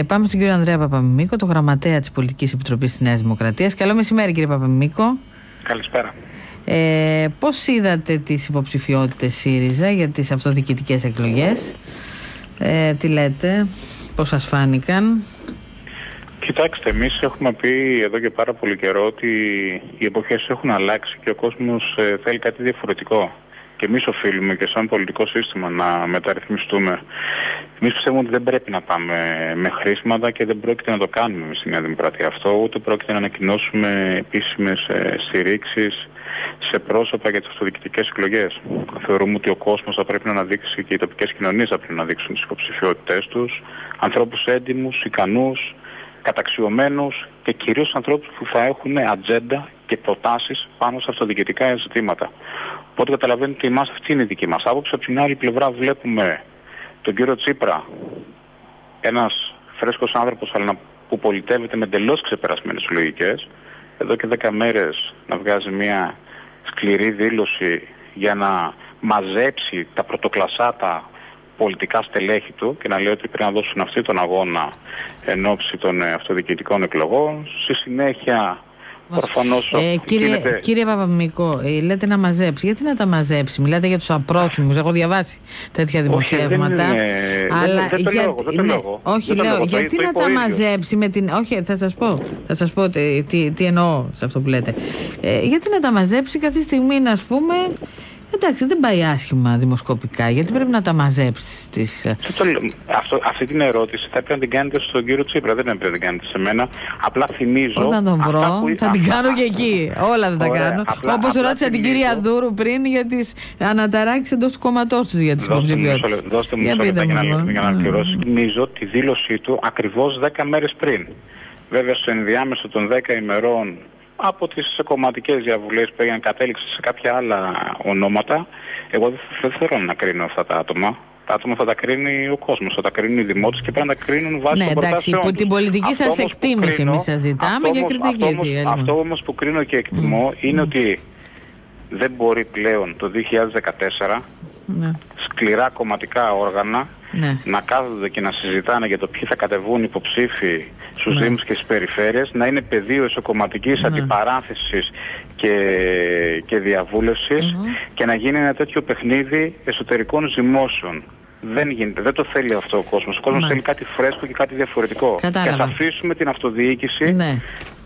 Πάμε στον κύριο Ανδρέα Παπαμιμίκο, το γραμματέα της Πολιτικής Επιτροπής της Νέας Δημοκρατίας. Καλό μεσημέρι, κύριε Παπαμιμίκο. Καλησπέρα. Πώς είδατε τις υποψηφιότητες ΣΥΡΙΖΑ για τις αυτοδιοικητικές εκλογές? Τι λέτε, πώς σας φάνηκαν? Κοιτάξτε, εμείς έχουμε πει εδώ και πάρα πολύ καιρό ότι οι εποχές έχουν αλλάξει και ο κόσμος θέλει κάτι διαφορετικό. Και εμείς οφείλουμε και σαν πολιτικό σύστημα να μεταρρυθμιστούμε. Εμείς πιστεύουμε ότι δεν πρέπει να πάμε με χρήσματα και δεν πρόκειται να το κάνουμε με στη Νέα Δημοκρατία αυτό, ούτε πρόκειται να ανακοινώσουμε επίσημες στηρίξεις σε πρόσωπα για τις αυτοδιοικητικές εκλογές. Θεωρούμε ότι ο κόσμος θα πρέπει να αναδείξει και οι τοπικές κοινωνίες θα πρέπει να δείξουν τις υποψηφιότητές τους, ανθρώπους έντιμους, ικανούς, καταξιωμένους και κυρίως ανθρώπους που θα έχουν ατζέντα και προτάσεις πάνω σε αυτοδιοικητικά ζητήματα. Οπότε καταλαβαίνετε ότι εμάς αυτή είναι η δική μας άποψη. Από την άλλη πλευρά βλέπουμε τον κύριο Τσίπρα, ένας φρέσκος άνθρωπος αλλά που πολιτεύεται με εντελώς ξεπερασμένες λογικές, εδώ και 10 μέρες να βγάζει μια σκληρή δήλωση για να μαζέψει τα πρωτοκλασσάτα πολιτικά στελέχη του και να λέει ότι πρέπει να δώσουν αυτοί τον αγώνα εν ώψη των αυτοδιοικητικών εκλογών. Στη συνέχεια προφανώς κύριε Παπαμιμίκο, λέτε να μαζέψει. Γιατί να τα μαζέψει? Μιλάτε για τους απρόθυμους. Έχω διαβάσει τέτοια δημοσιεύματα. Δεν το λέω. Όχι, λέω. Γιατί να τα μαζέψει με την... Όχι, θα σας πω τι εννοώ σε αυτό που λέτε. Γιατί να τα μαζέψει κάθε στιγμή, να πούμε... Εντάξει, δεν πάει άσχημα δημοσκοπικά. Γιατί πρέπει να τα μαζέψεις αυτή την ερώτηση θα πρέπει να την κάνετε στον κύριο Τσίπρα. Δεν πρέπει να την κάνετε σε μένα. Απλά θυμίζω. Όταν τον βρω, θα την κάνω και εκεί. Όλα δεν τα κάνω. Όπως ρώτησα την κυρία Δούρου πριν για τις αναταράξεις εντός του κόμματός τους για τις υποψηφιότητες. Δώστε μου μισό λεπτό για να ολοκληρώσω. Θυμίζω τη δήλωσή του ακριβώς 10 μέρες πριν. Βέβαια, στο ενδιάμεσο των 10 ημερών από τις κομματικές διαβουλές που έγιναν, κατέληξε σε κάποια άλλα ονόματα. Εγώ δεν θέλω να κρίνω αυτά τα άτομα. Τα άτομα θα τα κρίνει ο κόσμος, θα τα κρίνουν οι δημότες και πρέπει να τα κρίνουν βάσει των προτάσεων τους. Την πολιτική σας εκτίμηση εμείς σας ζητάμε και κριτική. Αυτό όμως που κρίνω και εκτιμώ είναι ότι δεν μπορεί πλέον το 2014 σκληρά κομματικά όργανα να κάθονται και να συζητάνε για το ποιοι θα κατεβούν υποψήφοι στους Δήμους και στις περιφέρειες, να είναι πεδίο εσωκομματικής αντιπαράθεσης και διαβούλευσης και να γίνει ένα τέτοιο παιχνίδι εσωτερικών ζυμώσεων. Δεν γίνεται, δεν το θέλει αυτό ο κόσμος. Ο κόσμος θέλει κάτι φρέσκο και κάτι διαφορετικό. Κατάλαβα. Και ας αφήσουμε την αυτοδιοίκηση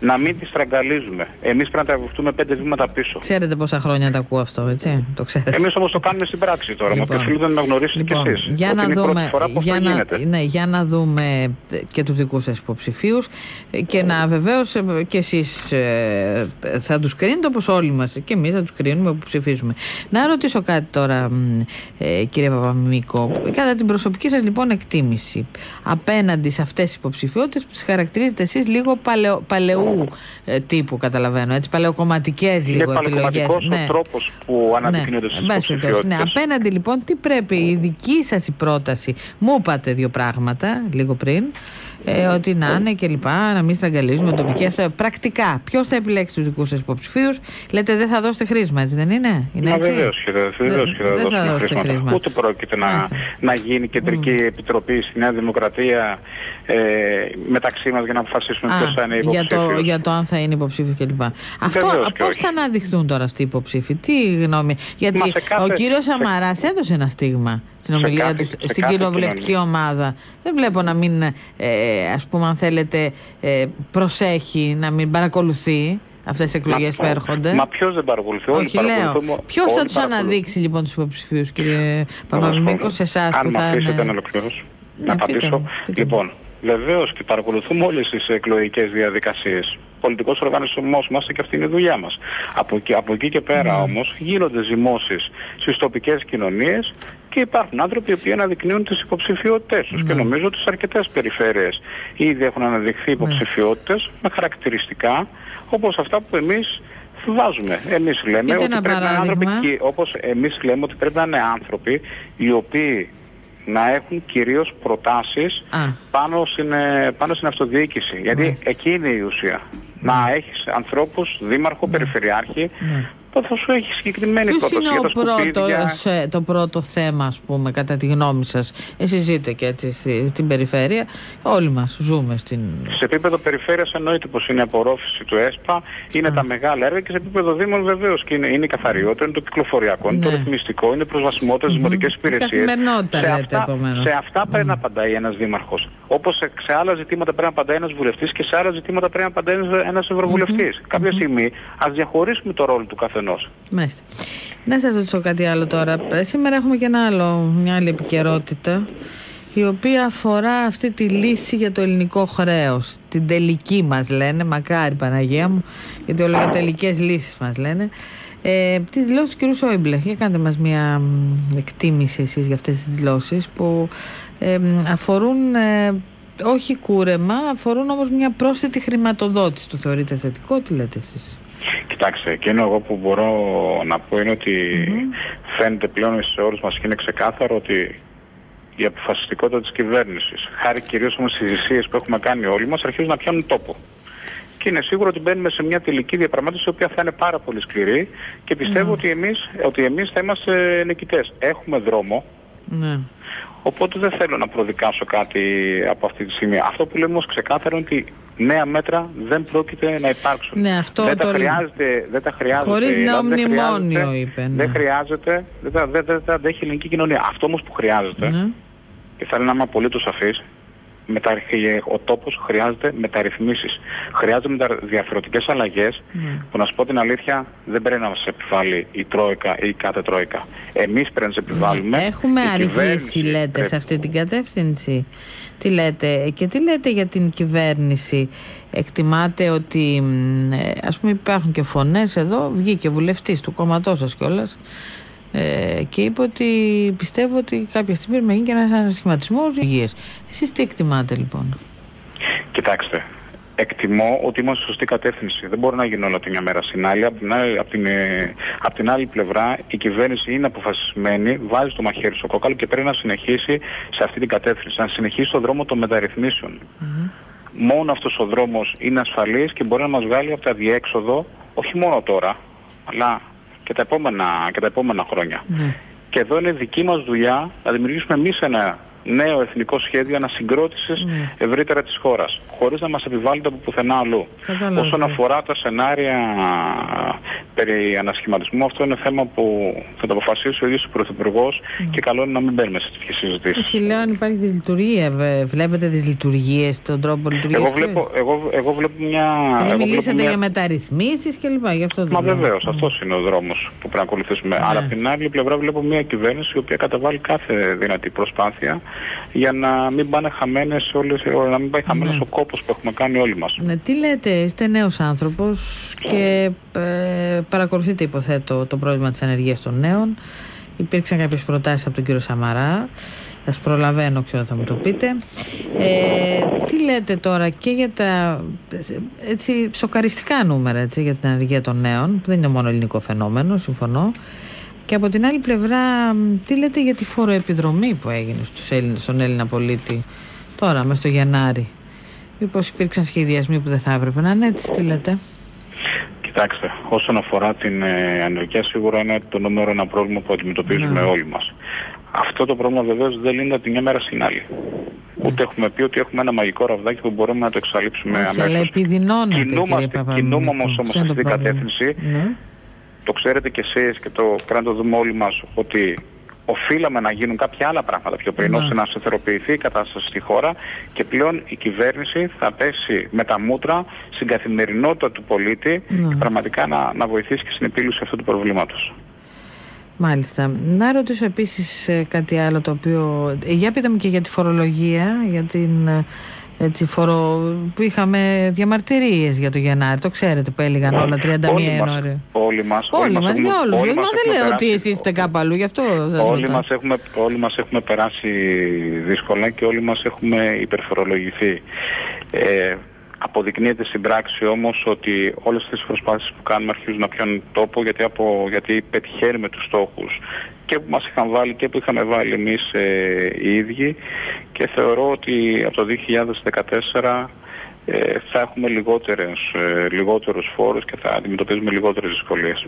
να μην τη στραγγαλίζουμε. Εμείς πρέπει να τραβηχτούμε 5 βήματα πίσω. Ξέρετε πόσα χρόνια τα ακούω αυτό, έτσι? Το ξέρετε. Εμείς όμως το κάνουμε στην πράξη τώρα. Λοιπόν, με οφείλετε να γνωρίσετε κι εσείς. Για να δούμε, για να δούμε και τους δικούς σας υποψηφίους και να βεβαίως και εσείς θα τους κρίνετε όπως όλοι μας και εμείς θα τους κρίνουμε που ψηφίζουμε. Να ρωτήσω κάτι τώρα, κύριε Παπαμιμίκο. Κατά την προσωπική σας λοιπόν εκτίμηση απέναντι σε αυτές τις υποψηφιότητες που τις χαρακτηρίζετε εσείς λίγο παλαιού τύπου, καταλαβαίνω, έτσι, παλαιοκομματικές λίγο επιλογές. Είναι ο τρόπος που αναδεικνύονται στις υποψηφιότητες. Απέναντι λοιπόν τι πρέπει η δική σας η πρόταση? Μου είπατε 2 πράγματα λίγο πριν, ότι να είναι και λοιπά, να μην στραγγαλίζουμε τοπικές. Πρακτικά, ποιος θα επιλέξει τους δικούς σας υποψηφίους? Λέτε δεν θα δώσετε χρήσμα, έτσι δεν είναι? Βεβαίως και θα δώσουμε χρήσμα. Ούτε πρόκειται να γίνει κεντρική επιτροπή στη Νέα Δημοκρατία μεταξύ μας για να αποφασίσουμε ποιος θα είναι υποψήφιος. Για το αν θα είναι υποψήφιος κλπ. Αυτό πώς θα αναδειχθούν τώρα αυτοί οι υποψήφοι? Τι γνώμη? Γιατί ο κύριος Σαμαράς έδωσε ένα στίγμα στην ομιλία του στην κοινοβουλευτική ομάδα. Δεν βλέπω να μην, ας πούμε, αν θέλετε, προσέχει, να μην παρακολουθεί αυτές τις εκλογές που έρχονται. Μα ποιος δεν παρακολουθεί? Όχι, λέω. Ποιος θα τους αναδείξει λοιπόν τους υποψηφίους, κύριε Παπαμιμίκο, σε εσάς που θα είναι? Αν με αφήσετε να ολοκληρώσω, να απαντήσω. Λοιπόν, βεβαίως και παρακολουθούμε όλες τις εκλογικές διαδικασίες. Πολιτικός οργανισμός μας και αυτή είναι η δουλειά μας. Από εκεί και πέρα όμως γίνονται ζυμώσεις στις τοπικές κοινωνίες και υπάρχουν άνθρωποι οι οποίοι αναδεικνύουν τις υποψηφιότητες τους. Και νομίζω ότι σε αρκετές περιφέρειες ήδη έχουν αναδειχθεί υποψηφιότητες με χαρακτηριστικά όπως αυτά που εμείς βάζουμε. Εμείς λέμε ότι πρέπει να είναι άνθρωποι, όπως εμείς λέμε ότι πρέπει να είναι άνθρωποι οι οποίοι να έχουν κυρίως προτάσεις πάνω στην αυτοδιοίκηση. Γιατί εκεί είναι η ουσία. Να έχεις ανθρώπους, δήμαρχο, περιφερειάρχη, που θα σου έχει συγκεκριμένη πρόταση. Ποιος είναι το πρώτο θέμα, ας πούμε, κατά τη γνώμη σας? Εσείς ζείτε και έτσι στην περιφέρεια, όλοι μας ζούμε στην... Σε επίπεδο περιφέρειας εννοείται πως είναι η απορρόφηση του ΕΣΠΑ, είναι τα μεγάλα έργα, και σε επίπεδο δήμων βεβαίως και είναι η καθαριότητα, είναι το κυκλοφοριακό, είναι το ρυθμιστικό, είναι προσβασιμότητα στις δημοτικές υπηρεσίες. Σε αυτά πρέπει να απαντάει ένας δήμαρχος. Όπως σε άλλα ζητήματα πρέπει να απαντάει ένας βουλευτής και σε άλλα ζητήματα πρέπει να απαντάει ένας ευρωβουλευτής. Κάποια στιγμή ας διαχωρίσουμε το ρόλο του καθενός. Μάλιστα. Να σας ρωτήσω κάτι άλλο τώρα. Σήμερα έχουμε και μια άλλη επικαιρότητα, η οποία αφορά αυτή τη λύση για το ελληνικό χρέος. Την τελική μας λένε, μακάρι Παναγία μου, γιατί όλα για τελικές λύσεις μας λένε. Τις δηλώσεις του κ. Σόιμπλε. Για κάντε μας μια εκτίμηση εσείς για αυτές τις δηλώσεις που αφορούν όχι κούρεμα, αφορούν όμως μια πρόσθετη χρηματοδότηση. Το θεωρείτε θετικό? Τι λέτε εσείς? Κοιτάξτε, εκείνο εγώ που μπορώ να πω είναι ότι φαίνεται πλέον σε όλους μας και είναι ξεκάθαρο ότι η αποφασιστικότητα της κυβέρνησης, χάρη κυρίως όμως στις θυσίες που έχουμε κάνει όλοι μας, αρχίζουν να πιάνουν τόπο. Και είναι σίγουρο ότι μπαίνουμε σε μια τελική διαπραγμάτευση, η οποία θα είναι πάρα πολύ σκληρή, και πιστεύω ότι εμείς θα είμαστε νικητές. Έχουμε δρόμο. Οπότε δεν θέλω να προδικάσω κάτι από αυτή τη στιγμή. Αυτό που λέμε όμως ξεκάθαρα είναι ότι νέα μέτρα δεν πρόκειται να υπάρξουν. Ναι, αυτό δεν τα χρειάζεται. Χωρίς νέο μνημόνιο, είπε. Ναι. Δεν χρειάζεται, δεν τα αντέχει η ελληνική κοινωνία. Αυτό όμως που χρειάζεται, και θέλω να είμαι απολύτως σαφής, ο τόπος χρειάζεται μεταρρυθμίσεις. Χρειάζονται διαφορετικές αλλαγές που, να σου πω την αλήθεια, δεν πρέπει να μας επιβάλλει η Τρόικα ή η κάθε Τρόικα. Εμείς πρέπει να τις επιβάλλουμε. Έχουμε αργήσει, λέτε, σε αυτή την κατεύθυνση. Τι λέτε? Και τι λέτε για την κυβέρνηση? Εκτιμάτε ότι, ας πούμε, υπάρχουν και φωνές εδώ, βγήκε βουλευτής του κόμματός σας κιόλας, και είπε ότι πιστεύω ότι κάποια στιγμή θα γίνει και ένας ανασχηματισμός υγείας. Εσείς τι εκτιμάτε λοιπόν? Κοιτάξτε, εκτιμώ ότι είμαστε στη σωστή κατεύθυνση. Δεν μπορεί να γίνει όλα τη μια μέρα στην άλλη. Απ' την άλλη πλευρά, η κυβέρνηση είναι αποφασισμένη, βάζει το μαχαίρι στο κόκαλο και πρέπει να συνεχίσει σε αυτή την κατεύθυνση, να συνεχίσει στον δρόμο των μεταρρυθμίσεων. Μόνο αυτός ο δρόμος είναι ασφαλής και μπορεί να μας βγάλει από τα διέξοδο, όχι μόνο τώρα, αλλά και τα επόμενα χρόνια. Και εδώ είναι δική μας δουλειά να δημιουργήσουμε εμείς ένα νέο εθνικό σχέδιο ανασυγκρότησης ευρύτερα της χώρας, χωρίς να μας επιβάλλεται από πουθενά αλλού. Όσον αφορά τα σενάρια περί ανασχηματισμού, αυτό είναι θέμα που θα το αποφασίσει ο ίδιος ο Πρωθυπουργός και καλό είναι να μην μπαίνουμε σε τέτοιες συζητήσεις. Όχι, λέω αν υπάρχει δυσλειτουργία. Βλέπετε τις λειτουργίες, τον τρόπο λειτουργίας? Εγώ βλέπω μια... Μιλήσατε για μεταρρυθμίσεις κλπ. Μα βεβαίως, αυτός είναι ο δρόμος που πρέπει να ακολουθήσουμε. Αλλά από την άλλη πλευρά βλέπω μια κυβέρνηση η οποία καταβάλει κάθε δυνατή προσπάθεια για να μην πάνε χαμένες να μην πάει χαμένος ο κόπος που έχουμε κάνει όλοι μας. Τι λέτε, είστε νέος άνθρωπος και παρακολουθείτε, υποθέτω, το πρόβλημα της ανεργίας των νέων. Υπήρξαν κάποιες προτάσεις από τον κύριο Σαμαρά. Θα σας προλαβαίνω, ξέρω θα μου το πείτε. Τι λέτε τώρα και για τα έτσι, σοκαριστικά νούμερα για την ανεργία των νέων, που δεν είναι μόνο ελληνικό φαινόμενο, συμφωνώ. Και από την άλλη πλευρά, τι λέτε για τη φοροεπιδρομή που έγινε στον Έλληνα πολίτη τώρα, μες στο Γενάρη? Μήπως υπήρξαν σχεδιασμοί που δεν θα έπρεπε να είναι έτσι? Τι λέτε? Κοιτάξτε, όσον αφορά την ανεργία, σίγουρα είναι το νούμερο ένα πρόβλημα που αντιμετωπίζουμε όλοι μας. Αυτό το πρόβλημα βεβαίως δεν λύνεται από τη μια μέρα στην άλλη. Ούτε έχουμε πει ότι έχουμε ένα μαγικό ραβδάκι που μπορούμε να το εξαλείψουμε αμέσως. Αλλά επιδεινώνεται, κινούμε όμως σε αυτή την κατεύθυνση. Το ξέρετε κι εσείς και το πρέπει να το δούμε όλοι μας, ότι οφείλαμε να γίνουν κάποια άλλα πράγματα πιο πριν, ώστε να σταθεροποιηθεί η κατάσταση στη χώρα, και πλέον η κυβέρνηση θα πέσει με τα μούτρα στην καθημερινότητα του πολίτη και πραγματικά να βοηθήσει και στην επίλυση αυτού του προβλήματος. Μάλιστα. Να ρωτήσω επίσης κάτι άλλο το οποίο... Για πείτε μου και για τη φορολογία, για την... Έτσι, που είχαμε διαμαρτυρίες για το Γενάρη, το ξέρετε που έλεγαν όλα 31 Ιανουαρίου. Όλοι μας για όλους. Δεν λέω ότι εσείς είστε κάπου αλλού, γι' αυτό όλοι μας έχουμε περάσει δύσκολα και όλοι μας έχουμε υπερφορολογηθεί. Αποδεικνύεται στην πράξη όμως ότι όλες τις προσπάθειες που κάνουμε αρχίζουν να πιάνουν τόπο, γιατί πετυχαίνουμε τους στόχους και που μας είχαν βάλει και που είχαμε βάλει εμείς οι ίδιοι, και θεωρώ ότι από το 2014 θα έχουμε λιγότερους φόρους και θα αντιμετωπίζουμε λιγότερες δυσκολίες.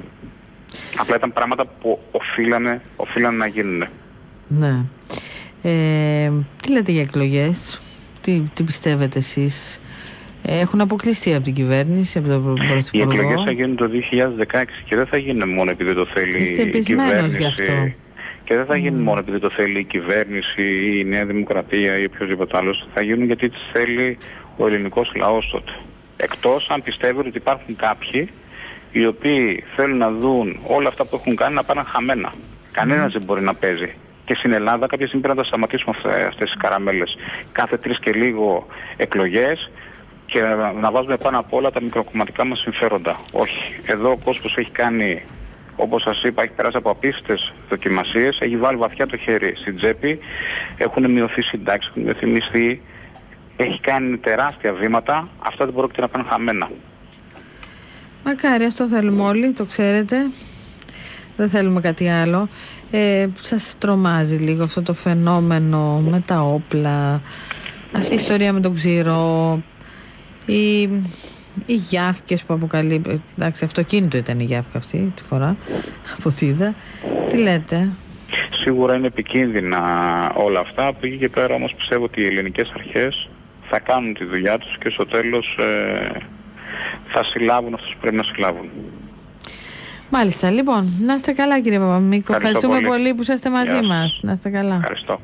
Απλά ήταν πράγματα που οφείλανε να γίνουν. Ναι. Τι λέτε για εκλογές, τι πιστεύετε εσείς? Έχουν αποκλειστεί από την κυβέρνηση, από τον Πρωθυπουργό. Οι εκλογές θα γίνουν το 2016 και δεν θα γίνουν μόνο επειδή το θέλει η κυβέρνηση. Γι' αυτό. Και δεν θα γίνουν μόνο επειδή το θέλει η κυβέρνηση ή η Νέα Δημοκρατία ή οποιοδήποτε άλλος. Θα γίνουν γιατί τις θέλει ο ελληνικός λαός τότε. Εκτός αν πιστεύουν ότι υπάρχουν κάποιοι οι οποίοι θέλουν να δουν όλα αυτά που έχουν κάνει να πάνε χαμένα. Κανένας δεν μπορεί να παίζει. Και στην Ελλάδα κάποια στιγμή πρέπει να τα σταματήσουμε αυτές τις καραμέλες. Κάθε 3 και λίγο εκλογές και να βάζουμε πάνω απ' όλα τα μικροκομματικά μας συμφέροντα. Όχι. Εδώ ο κόσμος έχει κάνει, όπως σας είπα, έχει περάσει από απίστευτες δοκιμασίες, έχει βάλει βαθιά το χέρι στην τσέπη, έχουν μειωθεί συντάξεις, έχουν μειωθεί μισθοί, έχει κάνει τεράστια βήματα, αυτά δεν πρόκειται να πάνε χαμένα. Μακάρι, αυτό θέλουμε όλοι, το ξέρετε. Δεν θέλουμε κάτι άλλο. Σας τρομάζει λίγο αυτό το φαινόμενο με τα όπλα, αυτή η ιστορία με τον ξηρό, οι γιάφκες που αποκαλεί. Εντάξει, αυτοκίνητο ήταν η γιάφκα αυτή τη φορά, από ό,τι είδα. Τι λέτε? Σίγουρα είναι επικίνδυνα όλα αυτά. Από εκεί και πέρα όμως πιστεύω ότι οι ελληνικές αρχές θα κάνουν τη δουλειά τους και στο τέλος θα συλλάβουν αυτούς που πρέπει να συλλάβουν. Μάλιστα, λοιπόν, να είστε καλά κύριε Παπαμίκο. Ευχαριστούμε πολύ που είσαστε μαζί μας. Να είστε καλά. Ευχαριστώ.